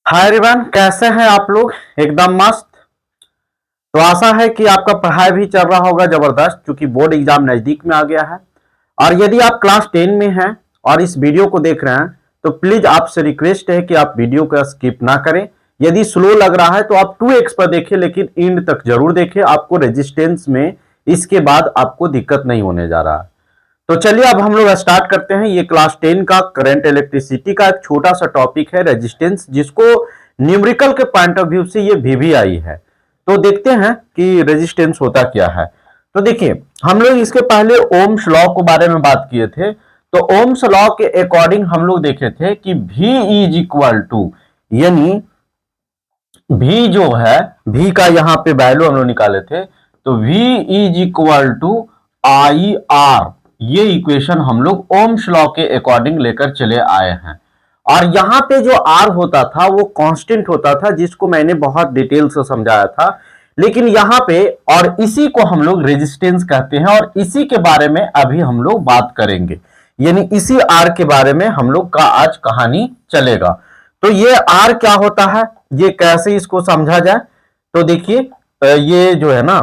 Hi everyone, कैसे हैं आप लोग। एकदम मस्त। तो आशा है कि आपका पढ़ाई भी चल रहा होगा जबरदस्त, क्योंकि बोर्ड एग्जाम नजदीक में आ गया है। और यदि आप क्लास 10 में हैं और इस वीडियो को देख रहे हैं तो प्लीज आपसे रिक्वेस्ट है कि आप वीडियो को स्किप ना करें। यदि स्लो लग रहा है तो आप 2x पर देखिए, लेकिन एंड तक जरूर देखिए। आपको रेजिस्टेंस में इसके बाद आपको दिक्कत नहीं होने जा रहा है। तो चलिए अब हम लोग स्टार्ट करते हैं। ये क्लास 10 का करंट इलेक्ट्रिसिटी का एक छोटा सा टॉपिक है, रेजिस्टेंस, जिसको न्यूमेरिकल के पॉइंट ऑफ व्यू से ये VVI है। तो देखते हैं कि रेजिस्टेंस होता क्या है। तो देखिए, हम लोग इसके पहले ओम्स लॉ के बारे में बात किए थे। तो ओम्स लॉ के अकॉर्डिंग हम लोग देखे थे कि V इज इक्वल टू, यानी V जो है, V का यहां पे वैल्यू हम लोग निकाले थे। तो V is equal to IR, ये इक्वेशन हम लोग ओम्स लॉ के अकॉर्डिंग लेकर चले आए हैं। और यहां पे जो R होता था वो कांस्टेंट होता था, जिसको मैंने बहुत डिटेल से समझाया था। लेकिन यहां पे, और इसी को हम लोग रेजिस्टेंस कहते हैं, और इसी के बारे में अभी हम लोग बात करेंगे। यानी इसी R के बारे में हम लोग का आज कहानी चलेगा। तो ये R क्या होता है, ये कैसे इसको समझा जाए। तो देखिए, ये जो है ना,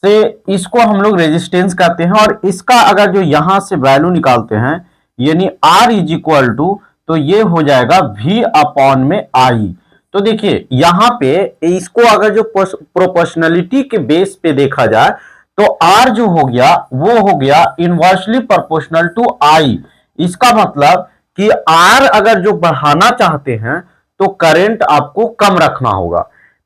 से इसको हम लोग रेजिस्टेंस कहते हैं। और इसका अगर जो यहां से वैल्यू निकालते हैं, यानी R इज इक्वल टू, तो ये हो जाएगा V अपॉन में I। तो देखिए यहां पे इसको अगर जो प्रोपोर्शनलिटी के बेस पे देखा जाए तो R जो हो गया वो हो गया इनवर्सली प्रोपोर्शनल टू I। इसका मतलब कि R अगर जो बढ़ाना चाहते हैं तो करंट आपको कम रखना होगा।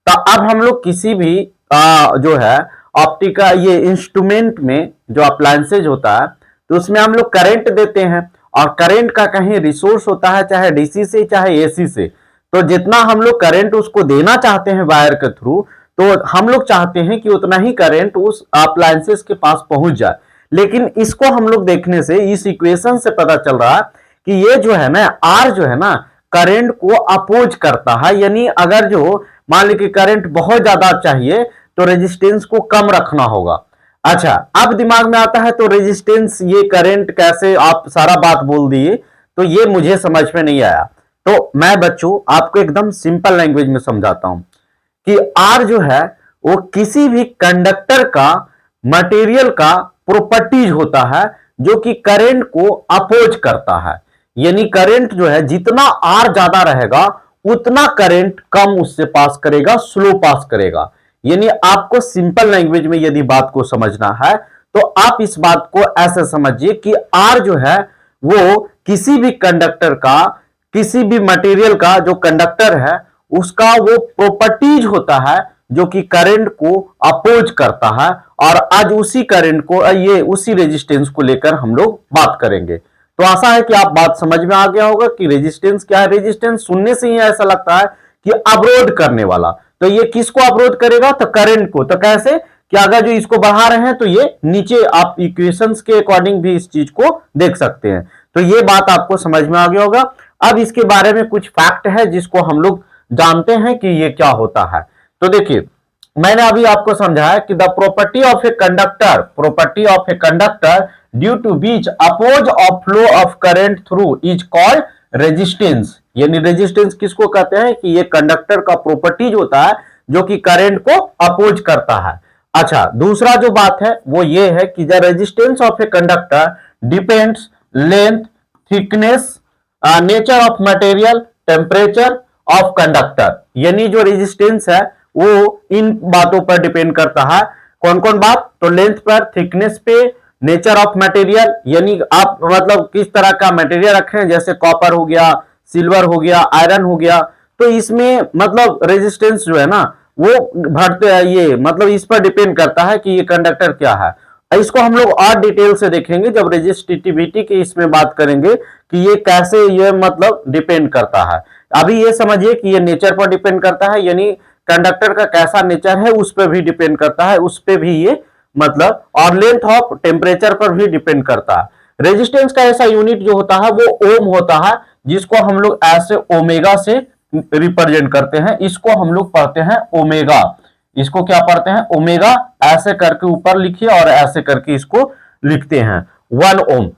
तो अब हम लोग किसी भी जो है ऑप्टिका, ये इंस्ट्रूमेंट में जो अप्लायंसेज होता है, तो उसमें हम लोग करंट देते हैं। और करंट का कहीं रिसोर्स होता है, चाहे डीसी से चाहे एसी से। तो जितना हम लोग करंट उसको देना चाहते हैं वायर के थ्रू, तो हम लोग चाहते हैं कि उतना ही करंट उस अप्लायंसेस के पास पहुंच जाए। लेकिन इसको हम लोग देखने से, इस इक्वेशन से पता चल रहा है कि ये जो है ना, आर जो है ना, करंट को अपोज करता है। यानी अगर जो मान ली कि करंट बहुत ज्यादा चाहिए तो रेजिस्टेंस को कम रखना होगा। अच्छा, अब दिमाग में आता है तो रेजिस्टेंस, ये करंट कैसे, आप सारा बात बोल दिए, तो ये मुझे समझ में नहीं आया। तो मैं बच्चों आपको एकदम सिंपल लैंग्वेज में समझाता हूं कि आर जो है वो किसी भी कंडक्टर का, मटेरियल का प्रॉपर्टीज होता है जो कि करंट को अपोज करता है। यानी करंट जो है, जितना आर ज्यादा रहेगा उतना करंट कम उससे पास करेगा, स्लो पास करेगा। यानी आपको सिंपल लैंग्वेज में यदि बात को समझना है तो आप इस बात को ऐसे समझिए कि आर जो है वो किसी भी कंडक्टर का, किसी भी मटेरियल का जो कंडक्टर है उसका वो प्रॉपर्टीज होता है जो कि करंट को अपोज करता है। और आज उसी करंट को, ये उसी रेजिस्टेंस को लेकर हम लोग बात करेंगे। तो आशा है कि आप बात समझ में आ गया होगा कि रेजिस्टेंस क्या है। रेजिस्टेंस सुनने से ही ऐसा लगता है कि अवरोध करने वाला। तो ये किसको अवरोध करेगा, तो करंट को। तो कैसे कि अगर जो इसको बढ़ा रहे हैं तो ये नीचे, आप इक्वेशंस के अकॉर्डिंग भी इस चीज को देख सकते हैं। तो ये बात आपको समझ में आ गया होगा। अब इसके बारे में कुछ फैक्ट है जिसको हम लोग जानते हैं कि ये क्या होता है। तो देखिए, मैंने अभी आपको समझाया कि the property of a conductor, property of a conductor due to which oppose of flow of current through is called resistance. यानी रेजिस्टेंस किसको कहते हैं कि ये कंडक्टर का प्रॉपर्टीज होता है जो कि करंट को अपोज करता है। अच्छा, दूसरा जो बात है वो ये है कि the resistance of a conductor depends length, thickness, nature of material, temperature of conductor. यानी जो रेजिस्टेंस है वो इन बातों पर डिपेंड करता है। कौन कौन बात, तो लेंथ पर, थिकनेस पे, नेचर ऑफ मटेरियल, यानी आप मतलब किस तरह का मटेरियल रखें, जैसे कॉपर हो गया, सिल्वर हो गया, आयरन हो गया। तो इसमें मतलब रेजिस्टेंस जो है ना वो बढ़ते हैं, ये मतलब इस पर डिपेंड करता है कि ये कंडक्टर क्या है। इसको हम लोग और डिटेल से देखेंगे जब रेजिस्टिविटी की इसमें बात करेंगे कि ये कैसे, ये मतलब डिपेंड करता है। अभी ये समझिए कि ये नेचर पर डिपेंड करता है, यानी कंडक्टर का कैसा नेचर है उस पर भी डिपेंड करता है, उस पर भी ये मतलब, और लेंथ ऑफ टेम्परेचर पर भी डिपेंड करता है। रेजिस्टेंस का ऐसा यूनिट जो होता है वो ओम होता है, जिसको हम लोग ऐसे ओमेगा से रिप्रेजेंट करते हैं। इसको हम लोग पढ़ते हैं ओमेगा। इसको क्या पढ़ते हैं, ओमेगा। ऐसे करके ऊपर लिखिए और ऐसे करके इसको लिखते हैं 1 ओम।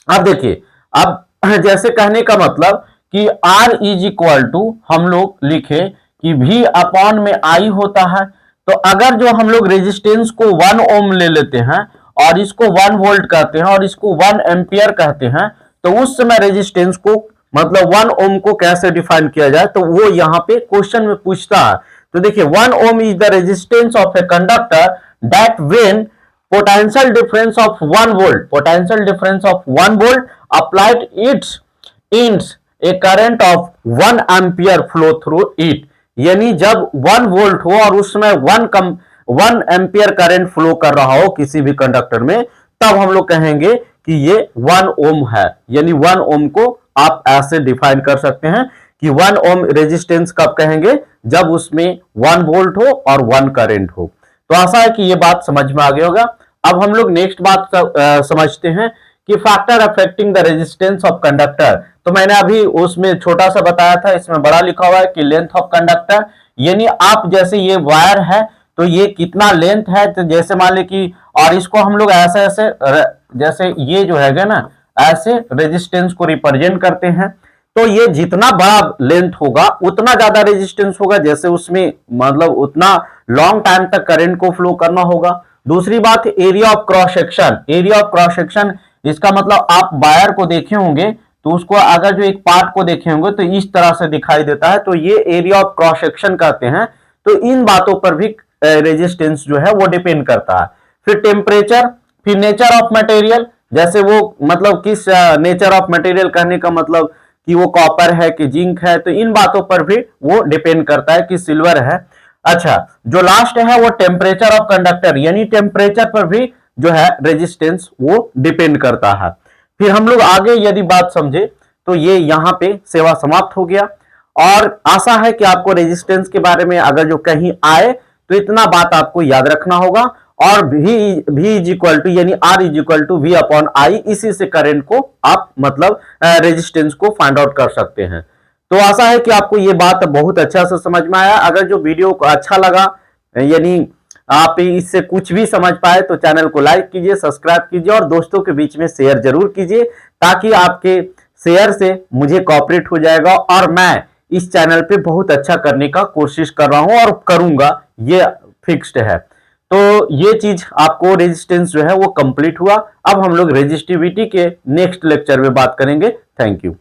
अब देखिए, अब जैसे कहने का मतलब कि R इज इक्वल टू हम लोग लिखे कि V अपॉन में I होता है, तो अगर जो हम लोग रेजिस्टेंस को 1 ओम ले लेते हैं और इसको 1 वोल्ट कहते हैं और इसको 1 एम्पियर कहते हैं, तो उस समय रेजिस्टेंस को मतलब 1 ओम को कैसे डिफाइन किया जाए, तो वो यहाँ पे क्वेश्चन में पूछता है। तो देखिए 1 ohm is the resistance of a conductor that when potential difference of 1 volt applied its a current of 1 ampere flow through it, यानी जब 1 वोल्ट हो और उसमें 1 एम्पियर करंट फ्लो कर रहा हो किसी भी कंडक्टर में, तब हम लोग कहेंगे कि ये 1 ओम है। यानी 1 ओम को आप ऐसे डिफाइन कर सकते हैं कि 1 ओम रेजिस्टेंस कब कहेंगे, जब उसमें 1 वोल्ट हो और 1 करंट हो। तो आशा है कि ये बात समझ में आ गया होगा। अब हम लोग नेक्स्ट बात समझते हैं कि factor affecting the resistance of conductor. तो मैंने अभी उसमें छोटा सा बताया था, इसमें बड़ा लिखा हुआ है कि लेंथ ऑफ कंडक्टर, यानी आप जैसे ये वायर है तो ये कितना लेंथ है, तो जैसे मान ली कि और इसको हम लोग ऐसे ऐसे जैसे ये जो है ना ऐसे रेजिस्टेंस को रिप्रेजेंट करते हैं, तो ये जितना बड़ा लेंथ होगा उतना ज्यादा रेजिस्टेंस होगा, जैसे उसमें मतलब उतना लॉन्ग टाइम तक करंट को फ्लो करना होगा। दूसरी बात area of cross section. Area of cross section इसका मतलब आप वायर को देखे होंगे तो उसको अगर जो एक पार्ट को देखे होंगे तो इस तरह से दिखाई देता है, तो ये एरिया ऑफ क्रॉस सेक्शन कहते हैं। तो इन बातों पर भी रेजिस्टेंस जो है वो डिपेंड करता है। फिर टेम्परेचर, फिर नेचर ऑफ मटेरियल, जैसे वो मतलब किस नेचर ऑफ मटेरियल कहने का मतलब कि वो कॉपर है कि जिंक है, तो इन बातों पर भी वो डिपेंड करता है कि सिल्वर है। अच्छा, जो लास्ट है वो टेम्परेचर ऑफ कंडक्टर, यानी टेम्परेचर पर भी जो है रेजिस्टेंस वो डिपेंड करता है। फिर हम लोग आगे यदि बात समझे तो ये यहाँ पे सेवा समाप्त हो गया। और आशा है कि आपको रेजिस्टेंस के बारे में अगर जो कहीं आए तो इतना बात आपको याद रखना होगा, और V इज इक्वल टू यानी R is equal to V upon I, इसी से करंट को आप मतलब रेजिस्टेंस को फाइंड आउट कर सकते हैं। तो आशा है कि आपको ये बात बहुत अच्छा से समझ में आया। अगर जो वीडियो को अच्छा लगा यानी आप इससे कुछ भी समझ पाए तो चैनल को लाइक कीजिए, सब्सक्राइब कीजिए और दोस्तों के बीच में शेयर जरूर कीजिए, ताकि आपके शेयर से मुझे कोऑपरेट हो जाएगा और मैं इस चैनल पे बहुत अच्छा करने का कोशिश कर रहा हूं और करूंगा, ये फिक्स्ड है। तो ये चीज आपको रेजिस्टेंस जो है वो कंप्लीट हुआ। अब हम लोग रेजिस्टिविटी के नेक्स्ट लेक्चर में बात करेंगे। Thank you.